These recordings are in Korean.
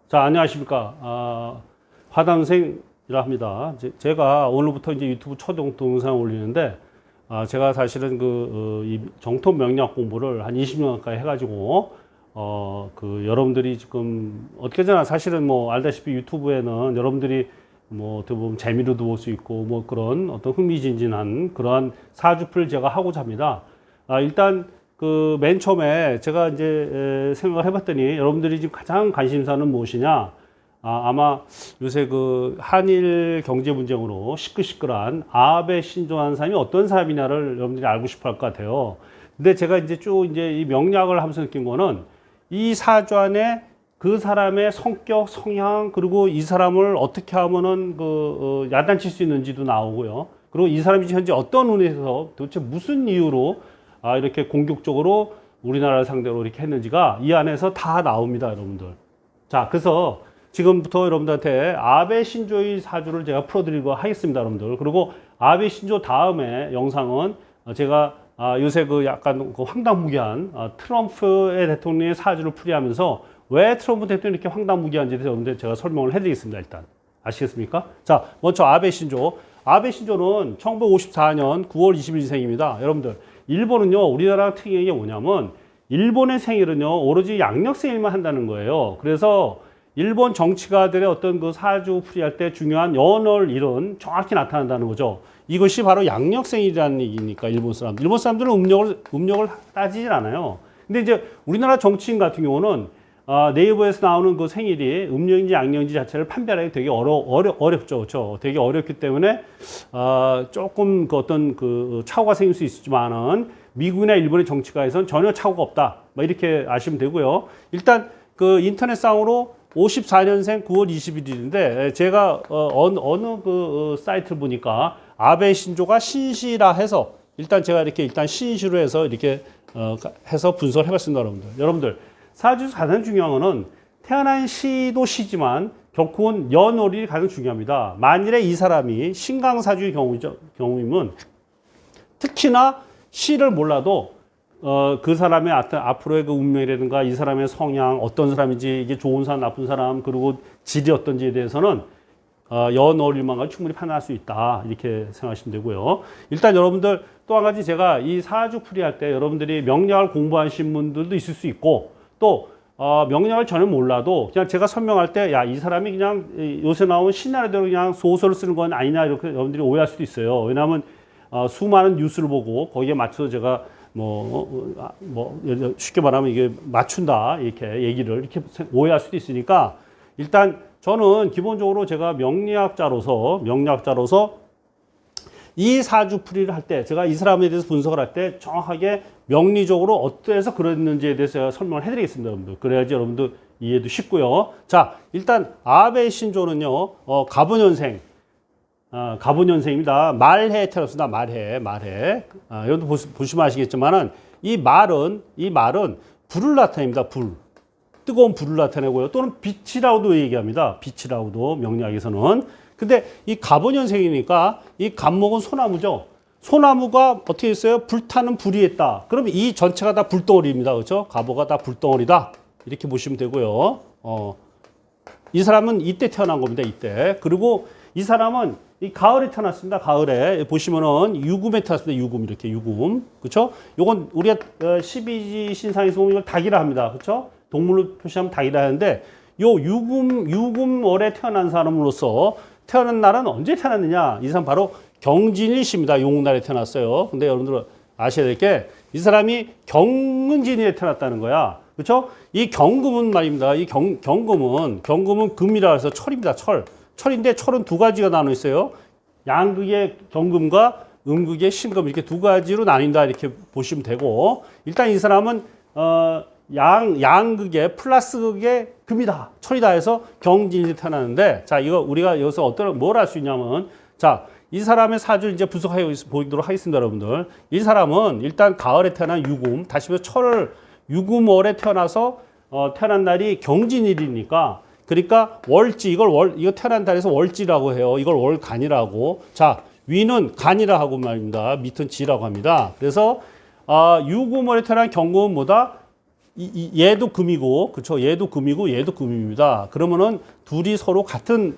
자, 안녕하십니까. 화담생이라 합니다. 제가 오늘부터 이제 유튜브 첫 동영상 올리는데, 제가 사실은 이 정통 명리학 공부를 한 20년 가까이 해가지고, 여러분들이 지금, 어떻게 잖아 사실은 뭐, 알다시피 유튜브에는 여러분들이 뭐, 어떻게 보면 재미로도 볼 수 있고, 뭐 그런 어떤 흥미진진한 그러한 사주풀을 제가 하고자 합니다. 일단, 맨 처음에 제가 이제 생각을 해봤더니 여러분들이 지금 가장 관심사는 무엇이냐? 아마 요새 한일 경제 분쟁으로 시끌시끌한 아베 신조한 사람이 어떤 사람이냐를 여러분들이 알고 싶어 할 것 같아요. 근데 제가 이제 쭉 이제 이 명리학을 하면서 느낀 거는 이 사주 안에 그 사람의 성격, 성향, 그리고 이 사람을 어떻게 하면은 야단칠 수 있는지도 나오고요. 그리고 이 사람이 현재 어떤 운에서 도대체 무슨 이유로 이렇게 공격적으로 우리나라를 상대로 이렇게 했는지가 이 안에서 다 나옵니다, 여러분들. 자, 그래서 지금부터 여러분들한테 아베 신조의 사주를 제가 풀어드리고 하겠습니다, 여러분들. 그리고 아베 신조 다음에 영상은 제가 요새 약간 황당무계한 트럼프의 대통령의 사주를 풀이하면서 왜 트럼프 대통령이 이렇게 황당무계한지에 대해서 여러분들 제가 설명을 해드리겠습니다, 일단. 아시겠습니까? 자, 먼저 아베 신조. 아베 신조는 1954년 9월 20일생입니다. 여러분들. 일본은요, 우리나라 특이한 게 뭐냐면, 일본의 생일은요, 오로지 양력 생일만 한다는 거예요. 그래서, 일본 정치가들의 어떤 사주 풀이할 때 중요한 연월 일은 정확히 나타난다는 거죠. 이것이 바로 양력 생일이라는 얘기니까, 일본 사람들. 일본 사람들은 음력을 따지질 않아요. 근데 이제 우리나라 정치인 같은 경우는, 네이버에서 나오는 그 생일이 음력인지 양력인지 자체를 판별하기 되게 어렵죠. 그렇죠? 되게 어렵기 때문에, 조금 어떤 착오가 생길 수 있지만은, 미국이나 일본의 정치가에서는 전혀 착오가 없다. 이렇게 아시면 되고요. 일단, 인터넷상으로 54년생 9월 21일인데, 제가, 어느 사이트를 보니까, 아베 신조가 신시라 해서, 일단 제가 이렇게 신시로 해서 이렇게, 해서 분석을 해봤습니다, 여러분들. 여러분들. 사주에서 가장 중요한 거는 태어난 시도 시지만 격훈 연월이 가장 중요합니다. 만일에 이 사람이 신강사주의 경우이면 특히나 시를 몰라도 그 사람의 앞으로의 운명이라든가 이 사람의 성향 어떤 사람인지 이게 좋은 사람 나쁜 사람 그리고 질이 어떤지에 대해서는 연월일만 가지고 충분히 판단할 수 있다 이렇게 생각하시면 되고요. 일단 여러분들 또 한 가지 제가 이 사주 풀이할 때 여러분들이 명리학을 공부하신 분들도 있을 수 있고 또 명리학을 전혀 몰라도 그냥 제가 설명할 때 야, 이 사람이 그냥 요새 나온 신나라대로 그냥 소설을 쓰는 건 아니냐 이렇게 여러분들이 오해할 수도 있어요. 왜냐하면 수많은 뉴스를 보고 거기에 맞춰서 제가 쉽게 말하면 이게 맞춘다 이렇게 얘기를 이렇게 오해할 수도 있으니까 일단 저는 기본적으로 제가 명리학자로서 이 사주 풀이를 할 때 제가 이 사람에 대해서 분석을 할 때 정확하게 명리적으로 어떠해서 그랬는지에 대해서 설명을 해드리겠습니다, 여러분들. 그래야지 여러분들 이해도 쉽고요. 자, 일단 아베 신조는요, 가보년생입니다. 말해에 태어났습니다. 말해. 여러분들 보시면 아시겠지만은 이 말은 불을 나타냅니다. 뜨거운 불을 나타내고요. 또는 빛이라고도 얘기합니다. 빛이라고도 명리학에서는. 근데 이 갑오년생이니까 이 갑목은 소나무죠. 소나무가 어떻게 했어요? 불타는 불이 있다. 그러면 이 전체가 다 불덩어리입니다. 그렇죠? 갑오가 다 불덩어리다. 이렇게 보시면 되고요. 이 사람은 이때 태어난 겁니다. 이때. 그리고 이 사람은 이 가을에 태어났습니다. 가을에 보시면은 유금에 태어났습니다. 유금 이렇게 유금. 그렇죠? 요건 우리가 12지 신상에서 보면 이걸 닭이라 합니다. 그렇죠? 동물로 표시하면 닭이라 하는데 요 유금월에 태어난 사람으로서 태어난 날은 언제 태어났느냐? 이 사람 바로 경진일시입니다. 용날에 태어났어요. 근데 여러분들 아셔야 될 게 이 사람이 경은진일에 태어났다는 거야. 그렇죠? 이 경금은 말입니다. 이 경금은 금이라 해서 철입니다. 철인데 철은 두 가지가 나눠 있어요. 양극의 경금과 음극의 신금 이렇게 두 가지로 나뉜다 이렇게 보시면 되고 일단 이 사람은 양극의 플러스극의 금이다, 철이다 해서 경진일에 태어났는데, 자, 이거 우리가 여기서 뭘 할 수 있냐면, 자, 이 사람의 사주를 이제 분석해 보도록 하겠습니다, 여러분들. 이 사람은 일단 가을에 태어난 유금, 다시 말해서 유금월에 태어나서, 태어난 날이 경진일이니까, 그러니까 월지, 이거 태어난 달에서 월지라고 해요. 이걸 월간이라고. 자, 위는 간이라 하고 말입니다. 밑은 지라고 합니다. 그래서, 유금월에 태어난 경금은 뭐다? 얘도 금이고, 그쵸? 얘도 금이고, 얘도 금입니다. 그러면은 둘이 서로 같은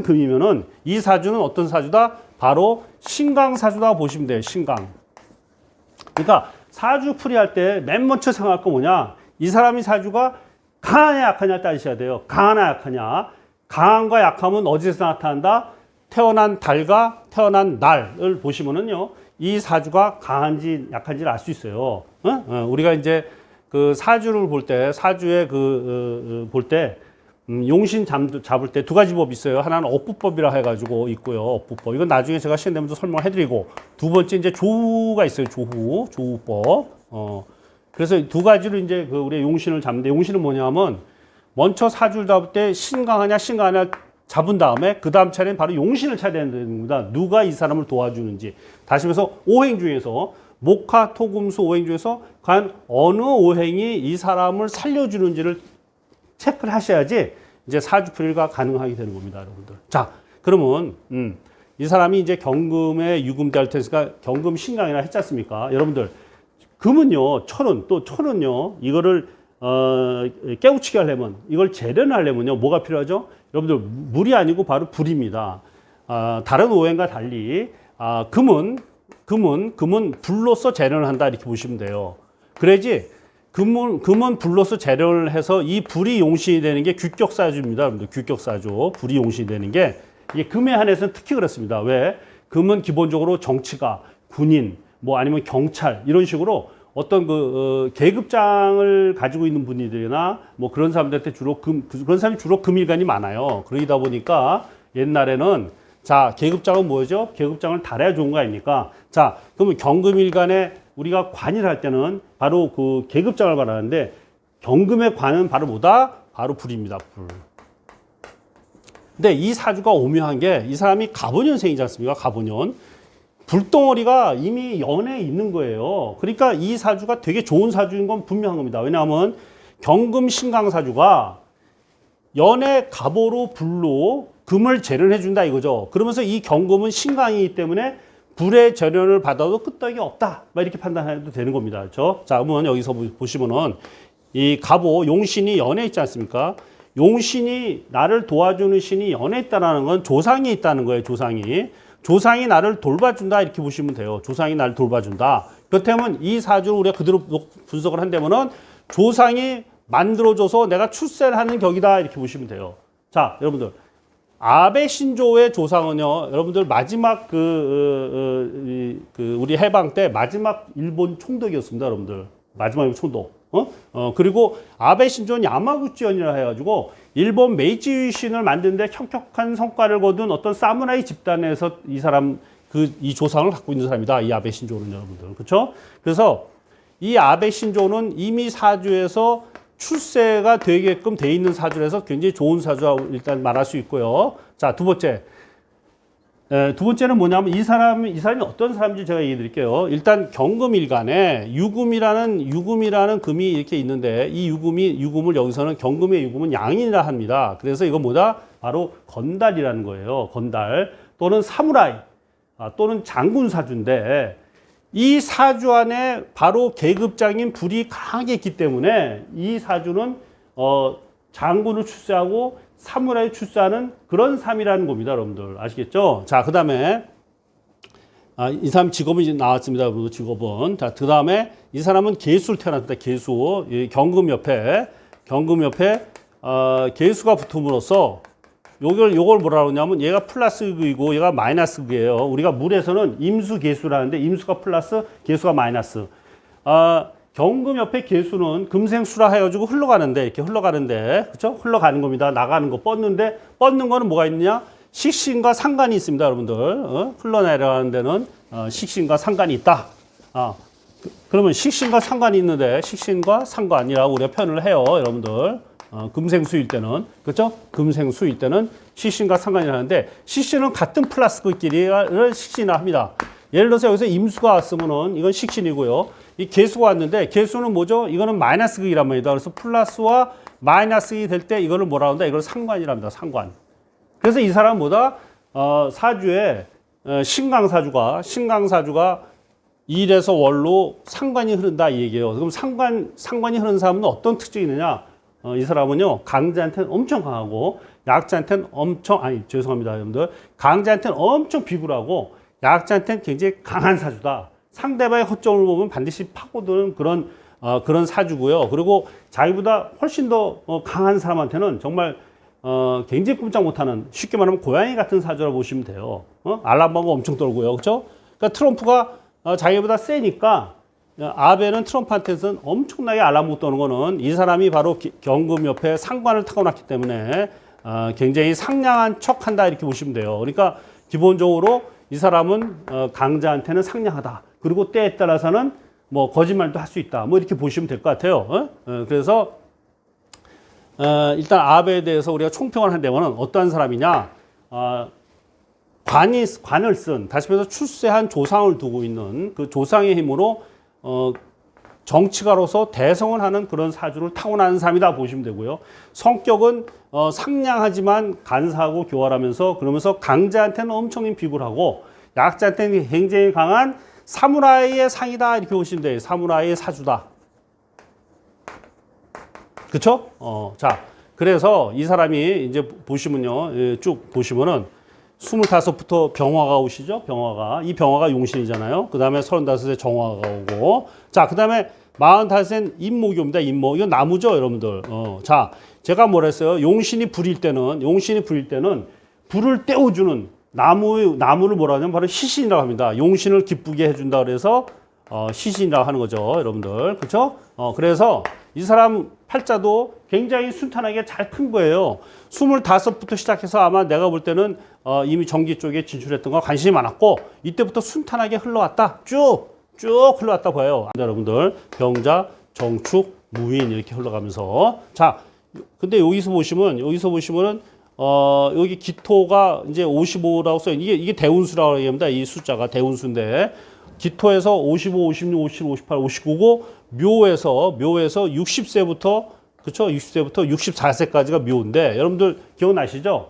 금이면은 이 사주는 어떤 사주다? 바로 신강사주다 보시면 돼요. 신강. 그러니까 사주 풀이할 때 맨 먼저 생각할 거 뭐냐? 이 사람이 사주가 강하냐 약하냐 따지셔야 돼요. 강하냐 약하냐. 강함과 약함은 어디서 나타난다? 태어난 달과 태어난 날을 보시면은요. 이 사주가 강한지 약한지를 알 수 있어요. 우리가 이제 그 사주를 볼 때, 사주에 볼 때, 용신 잡을 때 두 가지 법이 있어요. 하나는 업부법이라 해가지고 있고요. 업부법. 이건 나중에 제가 시간 되면서 설명을 해드리고, 두 번째 이제 조후가 있어요. 조후법. 그래서 두 가지로 이제 우리 용신을 잡는데, 용신은 뭐냐면, 먼저 사주를 잡을 때 신강하냐, 신강하냐 잡은 다음에, 그 다음 차례는 바로 용신을 쳐야 되는 겁니다. 누가 이 사람을 도와주는지. 다시 말해서 오행 중에서, 목화, 토, 금, 수 오행 중에서 과연 어느 오행이 이 사람을 살려주는지를 체크를 하셔야지 이제 사주풀이가 가능하게 되는 겁니다, 여러분들. 자, 그러면 이 사람이 이제 경금에 유금대할 테니까 경금 신강이라 했지 않습니까? 여러분들, 금은요, 철은요, 이거를 깨우치게 하려면, 이걸 재련하려면요, 뭐가 필요하죠? 여러분들, 물이 아니고 바로 불입니다. 다른 오행과 달리 금은 불로서 재련을 한다 이렇게 보시면 돼요. 그래야지 금은 불로서 재련을 해서 이 불이 용신이 되는 게 규격사주입니다. 여러분들, 규격사주. 불이 용신이 되는 게 이게 금에 한해서는 특히 그렇습니다. 왜? 금은 기본적으로 정치가, 군인, 뭐 아니면 경찰 이런 식으로 어떤 계급장을 가지고 있는 분들이나 뭐 그런 사람들한테 그런 사람이 주로 금일간이 많아요. 그러다 보니까 옛날에는 자, 계급장은 뭐죠? 계급장을 달아야 좋은 거 아닙니까? 자, 그러면 경금일간에 우리가 관이를 할 때는 바로 그 계급장을 말하는데 경금의 관은 바로 뭐다? 바로 불입니다. 불. 근데 이 사주가 오묘한 게 이 사람이 갑오년생이지 않습니까? 갑오년. 불덩어리가 이미 연에 있는 거예요. 그러니까 이 사주가 되게 좋은 사주인 건 분명한 겁니다. 왜냐하면 경금 신강사주가 연에 갑오로 불로 금을 재련해 준다 이거죠. 그러면서 이 경금은 신강이기 때문에 불의 재련을 받아도 끄떡이 없다. 막 이렇게 판단해도 되는 겁니다. 그렇죠? 자, 그러면 여기서 보시면은 이 갑오 용신이 연에 있지 않습니까? 용신이 나를 도와주는 신이 연에 있다는 건 조상이 있다는 거예요. 조상이 나를 돌봐준다 이렇게 보시면 돼요. 조상이 나를 돌봐준다. 그렇다면 이 사주를 우리가 그대로 분석을 한다면은 조상이 만들어줘서 내가 출세를 하는 격이다 이렇게 보시면 돼요. 자, 여러분들, 아베 신조의 조상은요, 여러분들 마지막 우리 해방 때 마지막 일본 총독이었습니다, 여러분들. 마지막 총독. 그리고 아베 신조는 야마구치현이라 해가지고 일본 메이지 유신을 만드는데 혁혁한 성과를 거둔 어떤 사무라이 집단에서 이 사람 이 조상을 갖고 있는 사람이다. 이 아베 신조는 여러분들. 그렇죠? 그래서 이 아베 신조는 이미 사주에서 출세가 되게끔 돼 있는 사주라서 굉장히 좋은 사주라고 일단 말할 수 있고요. 자, 두 번째는 뭐냐면 이 사람이 어떤 사람인지 제가 얘기해 드릴게요. 일단 경금일간에 유금이라는 금이 이렇게 있는데 이 유금을 여기서는 경금의 유금은 양인이라 합니다. 그래서 이건 뭐다? 바로 건달이라는 거예요. 건달 또는 사무라이 또는 장군 사주인데 이 사주 안에 바로 계급장인 불이 강하게 있기 때문에 이 사주는 장군을 출세하고 사무라이 출세하는 그런 삶이라는 겁니다, 여러분들. 아시겠죠? 자, 그 다음에 이 사람 직업은 이제 나왔습니다, 여러분들. 직업은. 자, 그 다음에 이 사람은 계수를 태어났다. 계수. 경금 옆에 계수가 붙음으로써 요걸 뭐라 그러냐면 얘가 플러스이고 얘가 마이너스이에요. 우리가 물에서는 임수 계수라는데 임수가 플러스 계수가 마이너스. 경금 옆에 계수는 금생수라 해가지고 이렇게 흘러가는데 그렇죠? 흘러가는 겁니다. 나가는 거 뻗는 거는 뭐가 있느냐? 식신과 상관이 있습니다, 여러분들. 흘러내려가는 데는 식신과 상관이 있다. 그러면 식신과 상관이 있는데 식신과 상관이라고 우리가 표현을 해요, 여러분들. 금생수일 때는 그렇죠? 금생수일 때는 식신과 상관이 하는데 식신은 같은 플러스끼리를 식신을 합니다. 예를 들어서 여기서 임수가 왔으면은 이건 식신이고요. 이 계수가 왔는데 계수는 뭐죠? 이거는 마이너스 극이란 말이다. 그래서 플러스와 마이너스이 될 때 이거를 뭐라 한다? 이걸 상관이라 합니다. 상관. 그래서 이 사람은 뭐다? 사주에 신강사주가 일에서 월로 상관이 흐른다 이 얘기예요. 그럼 상관이 흐르는 사람은 어떤 특징이 있느냐? 이 사람은요, 강자한테는 엄청 강하고, 약자한테는 죄송합니다, 여러분들. 강자한테는 엄청 비굴하고, 약자한테는 굉장히 강한 사주다. 상대방의 허점을 보면 반드시 파고드는 그런 사주고요. 그리고 자기보다 훨씬 더 강한 사람한테는 정말 굉장히 꼼짝 못하는, 쉽게 말하면 고양이 같은 사주라고 보시면 돼요. 알람방구 엄청 떨고요. 그렇죠? 그러니까 트럼프가 자기보다 세니까 아베는 트럼프한테서는 엄청나게 알람방구 떠는 거는 이 사람이 바로 경금 옆에 상관을 타고났기 때문에 굉장히 상냥한 척한다 이렇게 보시면 돼요. 그러니까 기본적으로 이 사람은 강자한테는 상냥하다. 그리고 때에 따라서는 뭐 거짓말도 할 수 있다. 뭐 이렇게 보시면 될 것 같아요. 그래서 일단 아베에 대해서 우리가 총평을 한다면 어떠한 사람이냐? 관을 쓴, 다시 말해서 출세한 조상을 두고 있는 그 조상의 힘으로 정치가로서 대성을 하는 그런 사주를 타고나는 사람이다 보시면 되고요. 성격은 상냥하지만 간사하고 교활하면서 그러면서 강자한테는 엄청 비굴하고 약자한테는 굉장히 강한 사무라이의 상이다 이렇게 보시면 돼요. 사무라이의 사주다. 그쵸? 자, 그래서 이 사람이 이제 보시면요, 쭉 보시면은 25부터 병화가 오시죠? 병화가. 이 병화가 용신이잖아요. 그 다음에 35에 정화가 오고. 자, 그 다음에 45엔 임목이 옵니다. 임목. 이건 나무죠, 여러분들. 자, 제가 뭐라 했어요? 용신이 불일 때는 불을 떼어주는 나무를 뭐라 하냐면 바로 시신이라고 합니다. 용신을 기쁘게 해준다 그래서 시신이라고 하는 거죠, 여러분들. 그렇죠? 그래서 이 사람 팔자도 굉장히 순탄하게 잘 큰 거예요. 25부터 시작해서 아마 내가 볼 때는 이미 전기 쪽에 진출했던 거 관심이 많았고 이때부터 순탄하게 흘러왔다. 쭉 흘러왔다 봐요. 여러분들 병자, 정축, 무인 이렇게 흘러가면서 자, 근데 여기서 보시면은 여기 기토가 이제 55라고 써요. 이게 대운수라고 합니다. 이 숫자가 대운수인데 기토에서 55, 56, 57, 58, 59고 묘에서 60세부터 그렇죠? 60세부터 64세까지가 묘인데 여러분들 기억나시죠?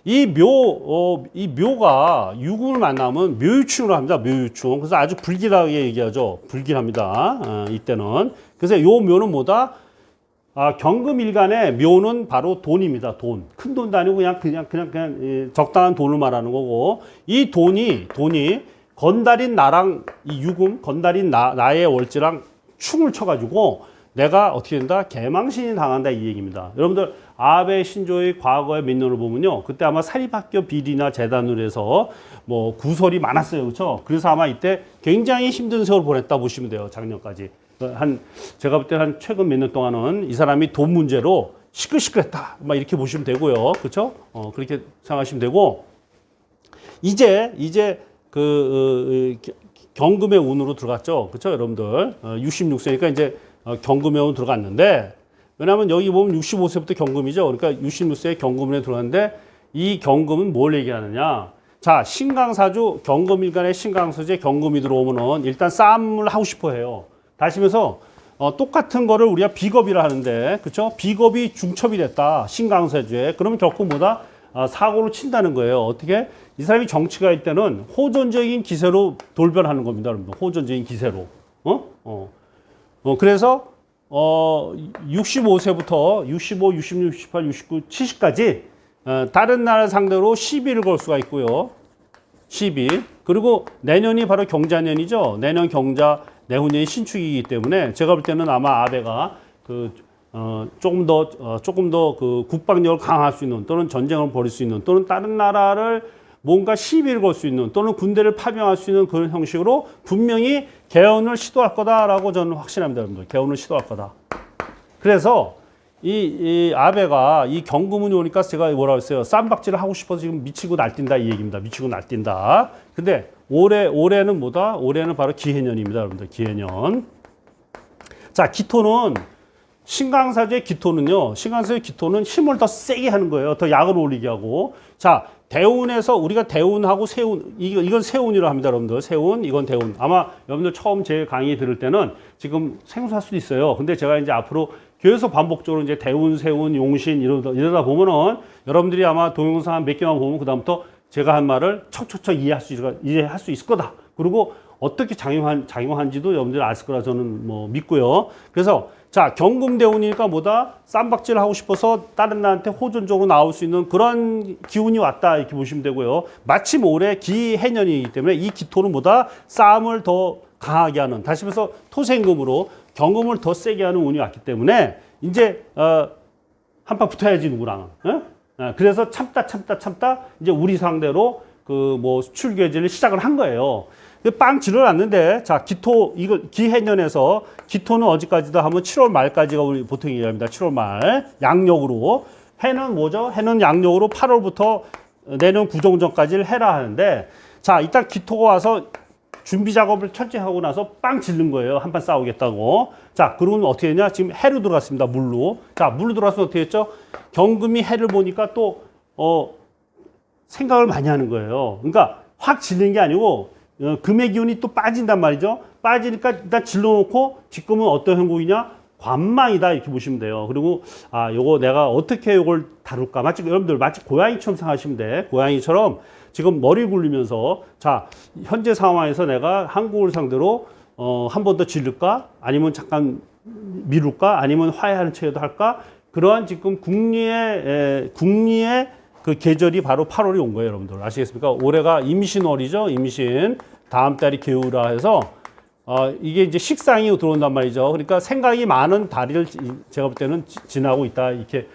이 묘가 유금을 만나면 묘유충으로 합니다. 묘유충. 그래서 아주 불길하게 얘기하죠. 불길합니다. 이때는. 그래서 요 묘는 뭐다? 경금일간의 묘는 바로 돈입니다. 돈. 큰 돈도 아니고 그냥 적당한 돈을 말하는 거고 이 돈이 건달인 나랑 이 유금, 건달인 나의 월지랑 충을 쳐가지고 내가 어떻게 된다? 개망신이 당한다 이 얘기입니다. 여러분들 아베 신조의 과거의 민론을 보면요. 그때 아마 사립학교 비리나 재단으로 해서 뭐 구설이 많았어요. 그렇죠? 그래서 아마 이때 굉장히 힘든 세월을 보냈다 보시면 돼요. 작년까지. 제가 볼 때 한 최근 몇 년 동안은 이 사람이 돈 문제로 시끌시끌했다. 막 이렇게 보시면 되고요. 그렇죠? 그렇게 생각하시면 되고 이제 경금의 운으로 들어갔죠. 그렇죠, 여러분들? 66세니까 이제 경금의 운 들어갔는데 왜냐하면 여기 보면 65세부터 경금이죠. 그러니까 66세에 경금에 들어갔는데 이 경금은 뭘 얘기하느냐? 자, 신강사주 경금일간의 신강사주에 경금이 들어오면은 일단 싸움을 하고 싶어 해요. 다시면서 똑같은 거를 우리가 비겁이라 하는데, 그렇죠? 비겁이 중첩이 됐다. 신강사주에. 그러면 결국 뭐다? 사고를 친다는 거예요. 어떻게? 이 사람이 정치가일 때는 호전적인 기세로 돌변하는 겁니다, 여러분들. 호전적인 기세로. 그래서 65세부터 65, 66, 68, 69, 70까지 다른 나라 상대로 시비를 걸 수가 있고요. 시비. 그리고 내년이 바로 경자년이죠. 내년 경자, 내후년이 신축이기 때문에 제가 볼 때는 아마 아베가 조금 더 그 국방력을 강화할 수 있는 또는 전쟁을 벌일 수 있는 또는 다른 나라를 뭔가 시비를 걸 수 있는 또는 군대를 파병할 수 있는 그런 형식으로 분명히 개헌을 시도할 거다라고 저는 확신합니다, 여러분들. 개헌을 시도할 거다. 그래서 이 아베가 이 경금운이 오니까 제가 뭐라고 했어요? 쌈박질을 하고 싶어서 지금 미치고 날뛴다 이 얘기입니다. 미치고 날뛴다. 근데 올해는 뭐다? 올해는 바로 기해년입니다, 여러분들. 기해년. 자, 기토는 신강사주의 기토는요. 신강사주의 기토는 힘을 더 세게 하는 거예요. 더 약을 올리게 하고. 자, 대운에서 우리가 대운하고 세운 이건 세운이라고 합니다, 여러분들. 세운, 이건 대운. 아마 여러분들 처음 제 강의 들을 때는 지금 생소할 수도 있어요. 근데 제가 이제 앞으로 계속 반복적으로 이제 대운, 세운, 용신 이러다 보면은 여러분들이 아마 동영상 몇 개만 보면 그다음부터 제가 한 말을 척척척 이해할 수 있을 거다. 그리고 어떻게 작용한지도 여러분들 아실 거라 저는 뭐 믿고요. 그래서 자, 경금대운이니까 뭐다? 쌈박질 하고 싶어서 다른 나한테 호전적으로 나올 수 있는 그런 기운이 왔다 이렇게 보시면 되고요. 마침 올해 기해년이기 때문에 이 기토는 뭐다? 싸움을 더 강하게 하는, 다시 말해서 토생금으로 경금을 더 세게 하는 운이 왔기 때문에 이제 한판 붙어야지 누구랑. 그래서 참다 이제 우리 상대로 그 뭐 수출 규제를 시작을 한 거예요. 빵 질러놨는데, 자, 기토, 이거 기해년에서 기토는 어디까지다 하면 7월 말까지가 우리 보통 얘기합니다. 7월 말. 양력으로. 해는 뭐죠? 해는 양력으로 8월부터 내년 구정전까지를 해라 하는데, 자, 일단 기토가 와서 준비 작업을 철저히 하고 나서 빵 질른 거예요. 한판 싸우겠다고. 자, 그러면 어떻게 했냐? 지금 해로 들어갔습니다. 물로. 자, 물로 들어가서 어떻게 했죠? 경금이 해를 보니까 또, 생각을 많이 하는 거예요. 그러니까 확 질린 게 아니고, 금의 기운이 또 빠진단 말이죠. 빠지니까 일단 질러놓고 지금은 어떤 형국이냐? 관망이다 이렇게 보시면 돼요. 그리고 요거 내가 어떻게 요걸 다룰까? 마치 여러분들 마치 고양이처럼 생각하시면 돼. 고양이처럼 지금 머리 굴리면서 자, 현재 상황에서 내가 한국을 상대로 한 번 더 질를까? 아니면 잠깐 미룰까? 아니면 화해하는 체계도 할까? 그러한 지금 국리의 그 계절이 바로 8월이 온 거예요, 여러분들. 아시겠습니까? 올해가 임신월이죠, 임신. 다음 달이 개우라 해서, 이게 이제 식상이 들어온단 말이죠. 그러니까 생각이 많은 달을 제가 볼 때는 지나고 있다, 이렇게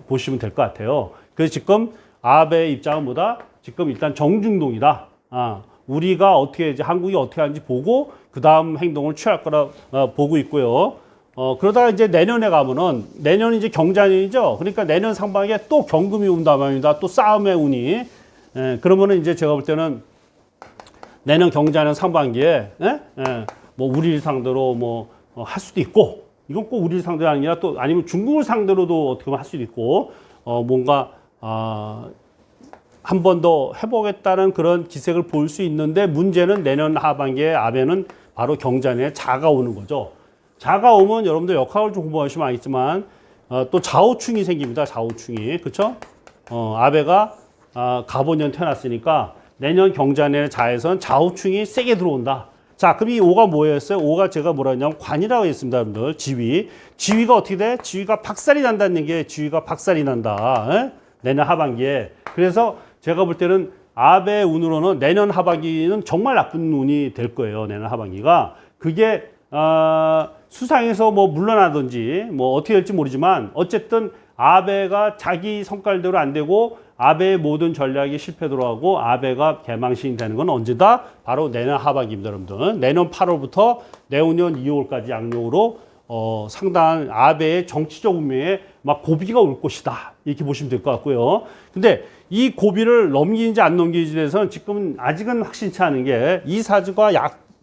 보시면 될 것 같아요. 그래서 지금 아베의 입장은 뭐다? 지금 일단 정중동이다. 우리가 어떻게, 이제 한국이 어떻게 하는지 보고, 그 다음 행동을 취할 거라 보고 있고요. 그러다가 이제 내년에 가면은, 내년이 이제 경자년이죠. 그러니까 내년 상반기에 또 경금이 온단 말입니다. 또 싸움의 운이. 그러면은 이제 제가 볼 때는 내년 경자년 상반기에, 뭐 우리를 상대로 뭐 할 수도 있고, 이건 꼭 우리를 상대가 아니라 또 아니면 중국을 상대로도 어떻게 보면 할 수도 있고, 뭔가, 한 번 더 해보겠다는 그런 기색을 볼 수 있는데, 문제는 내년 하반기에 아베는 바로 경자년에 자가 오는 거죠. 자가 오면 여러분들 역학을 좀 공부하시면 알겠지만 또 좌우충이 생깁니다. 좌우충이. 그렇죠? 아베가 갑오년 태어났으니까 내년 경자년의 자에선 좌우충이 세게 들어온다. 자, 그럼 이 오가 뭐였어요? 오가 제가 뭐라 했냐면 관이라고 했습니다. 여러분들. 지위. 지위가 어떻게 돼? 지위가 박살이 난다는 얘기예요. 지위가 박살이 난다. 내년 하반기에. 그래서 제가 볼 때는 아베의 운으로는 내년 하반기는 정말 나쁜 운이 될 거예요. 내년 하반기가. 그게 수상에서 뭐 물러나든지 뭐 어떻게 될지 모르지만 어쨌든 아베가 자기 성깔대로 안 되고 아베의 모든 전략이 실패도록 하고 아베가 개망신이 되는 건 언제다? 바로 내년 하반기입니다, 여러분들. 내년 8월부터 내후년 2월까지 양력으로 상당한 아베의 정치적 운명에 막 고비가 올 것이다. 이렇게 보시면 될 것 같고요. 근데 이 고비를 넘기는지 안 넘기는지에 대해서는 지금은 아직은 확신치 않은 게 이 사주가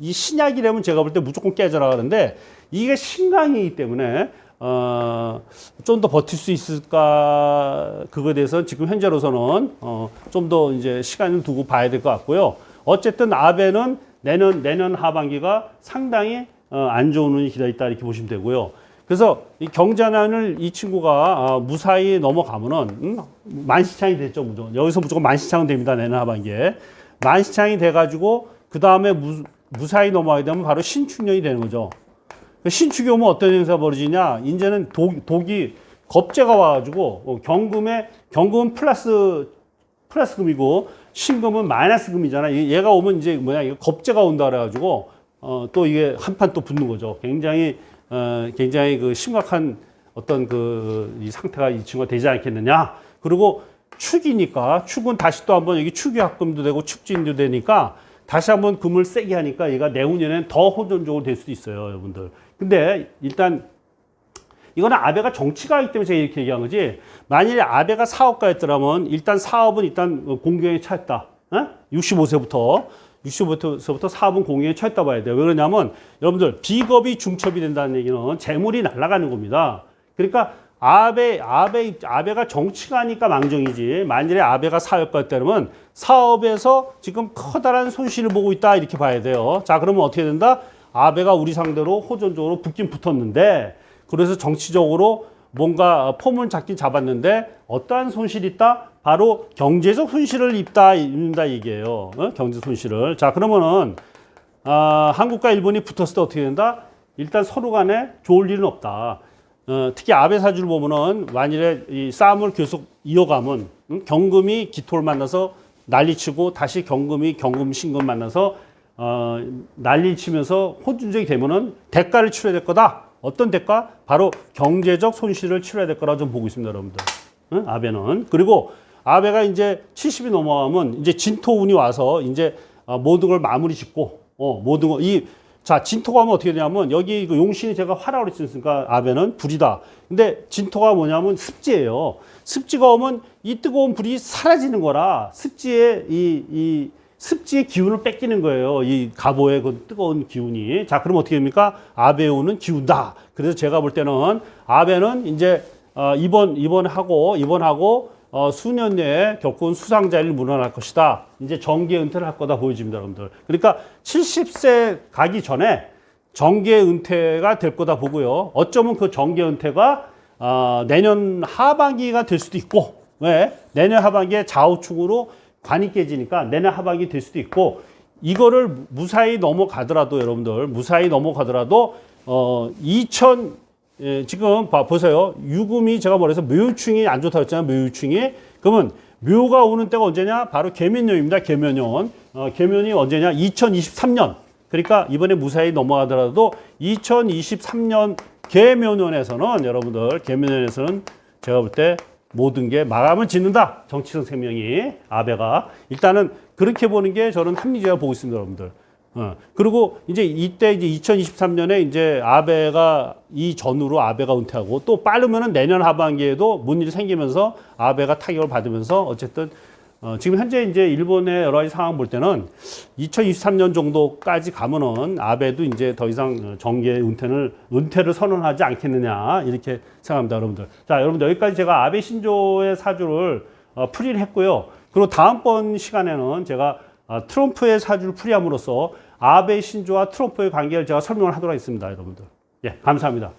이 신약이라면 제가 볼 때 무조건 깨져라 그러는데 이게 신강이기 때문에 좀 더 버틸 수 있을까 그거에 대해서는 지금 현재로서는 좀 더 이제 시간을 두고 봐야 될 것 같고요. 어쨌든 아베는 내년 하반기가 상당히 안 좋은 운이 기다렸다 이렇게 보시면 되고요. 그래서 이 경자난을 이 친구가 무사히 넘어가면은 만시창이 됐죠, 무조건. 여기서 무조건 만시창은 됩니다. 내년 하반기에 만시창이 돼가지고 그 다음에 무사히 넘어가게 되면 바로 신축년이 되는 거죠. 신축이 오면 어떤 행사가 벌어지냐? 이제는 독이 겁재가 와가지고 경금은 플러스금이고 신금은 마이너스금이잖아. 얘가 오면 이제 뭐냐? 이거 겁재가 온다 그래가지고 또 이게 한판 또 붙는 거죠. 굉장히 그 심각한 어떤 이 상태가 이 친구가 되지 않겠느냐. 그리고 축이니까 축은 다시 또 한번 여기 축유합금도 되고 축진도 되니까. 다시 한번 금을 세게 하니까 얘가 내후년에는 더 호전적으로 될 수도 있어요, 여러분들. 근데 일단 이거는 아베가 정치가이기 때문에 제가 이렇게 얘기한 거지. 만일에 아베가 사업가였더라면 일단 사업은 일단 공경에 처했다. 65세부터 사업은 공경에 처했다 봐야 돼요. 왜 그러냐면 여러분들 비겁이 중첩이 된다는 얘기는 재물이 날아가는 겁니다. 그러니까 아베가 정치가니까 망정이지. 만일에 아베가 사업가였다면 사업에서 지금 커다란 손실을 보고 있다 이렇게 봐야 돼요. 자, 그러면 어떻게 된다? 아베가 우리 상대로 호전적으로 붙긴 붙었는데 그래서 정치적으로 뭔가 폼을 잡긴 잡았는데 어떠한 손실이 있다? 바로 경제적 손실을 입는다 얘기예요. 경제 손실을. 자, 그러면은 한국과 일본이 붙었을 때 어떻게 된다? 일단 서로 간에 좋을 일은 없다. 특히 아베 사주를 보면은 만일에 이 싸움을 계속 이어가면 경금이 기토를 만나서 난리치고 다시 경금이 경금 신금 만나서 난리치면서 호주적이 되면은 대가를 치러야 될 거다. 어떤 대가? 바로 경제적 손실을 치러야 될 거라 좀 보고 있습니다, 여러분들. 아베는. 그리고 아베가 이제 70이 넘어가면 이제 진토운이 와서 이제 모든 걸 마무리 짓고 모든 거 자, 진토가 하면 어떻게 되냐면, 여기 그 용신이 제가 화라고 그랬으니까, 아베는 불이다. 근데 진토가 뭐냐면 습지예요. 습지가 오면 이 뜨거운 불이 사라지는 거라, 습지의 기운을 뺏기는 거예요. 이 갑오의 그 뜨거운 기운이. 자, 그럼 어떻게 됩니까? 아베오는 기운다. 그래서 제가 볼 때는, 아베는 이제, 이번하고, 수년 내에 겪은 수상자를 물어날 것이다. 이제 정계 은퇴를 할 거다 보여집니다, 여러분들. 그러니까 70세 가기 전에 정계 은퇴가 될 거다 보고요. 어쩌면 그 정계 은퇴가 내년 하반기가 될 수도 있고, 왜? 내년 하반기에 좌우충으로 관이 깨지니까 내년 하반기 될 수도 있고, 이거를 무사히 넘어가더라도 여러분들, 무사히 넘어가더라도 지금 보세요. 유금이 제가 뭐래서 묘유충이 안 좋다고 했잖아요. 묘유충이. 그러면 묘가 오는 때가 언제냐? 바로 계면년입니다. 계면년. 계면이 언제냐? 2023년. 그러니까 이번에 무사히 넘어가더라도 2023년 계면년에서는 여러분들, 계면년에서는 제가 볼 때 모든 게 마감을 짓는다. 정치적 생명이 아베가. 일단은 그렇게 보는 게 저는 합리적이라고 보고 있습니다, 여러분들. 그리고 이제 이때 이제 2023년에 이제 아베가 이전으로 아베가 은퇴하고 또 빠르면은 내년 하반기에도 뭔 일이 생기면서 아베가 타격을 받으면서 어쨌든 지금 현재 이제 일본의 여러 가지 상황 볼 때는 2023년 정도까지 가면은 아베도 이제 더 이상 정계 은퇴를 선언하지 않겠느냐 이렇게 생각합니다, 여러분들. 자, 여러분들 여기까지 제가 아베 신조의 사주를 풀이를 했고요. 그리고 다음번 시간에는 제가 트럼프의 사주를 풀이함으로써 아베 신조와 트럼프의 관계를 제가 설명을 하도록 하겠습니다, 여러분들. 예, 감사합니다.